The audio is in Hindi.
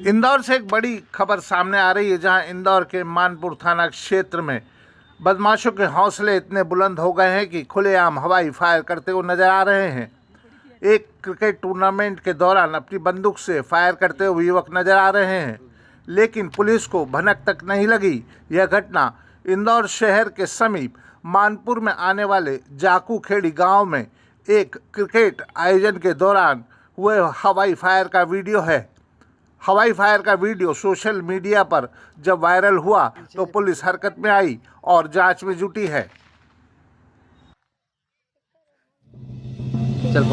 इंदौर से एक बड़ी खबर सामने आ रही है, जहां इंदौर के मानपुर थाना क्षेत्र में बदमाशों के हौसले इतने बुलंद हो गए हैं कि खुलेआम हवाई फायर करते हुए नजर आ रहे हैं। एक क्रिकेट टूर्नामेंट के दौरान अपनी बंदूक से फायर करते हुए युवक नजर आ रहे हैं, लेकिन पुलिस को भनक तक नहीं लगी। यह घटना इंदौर शहर के समीप मानपुर में आने वाले जाकू खेड़ी गाँव में एक क्रिकेट आयोजन के दौरान हुए हवाई फायर का वीडियो है। हवाई फायर का वीडियो सोशल मीडिया पर जब वायरल हुआ तो पुलिस हरकत में आई और जांच में जुटी है। चल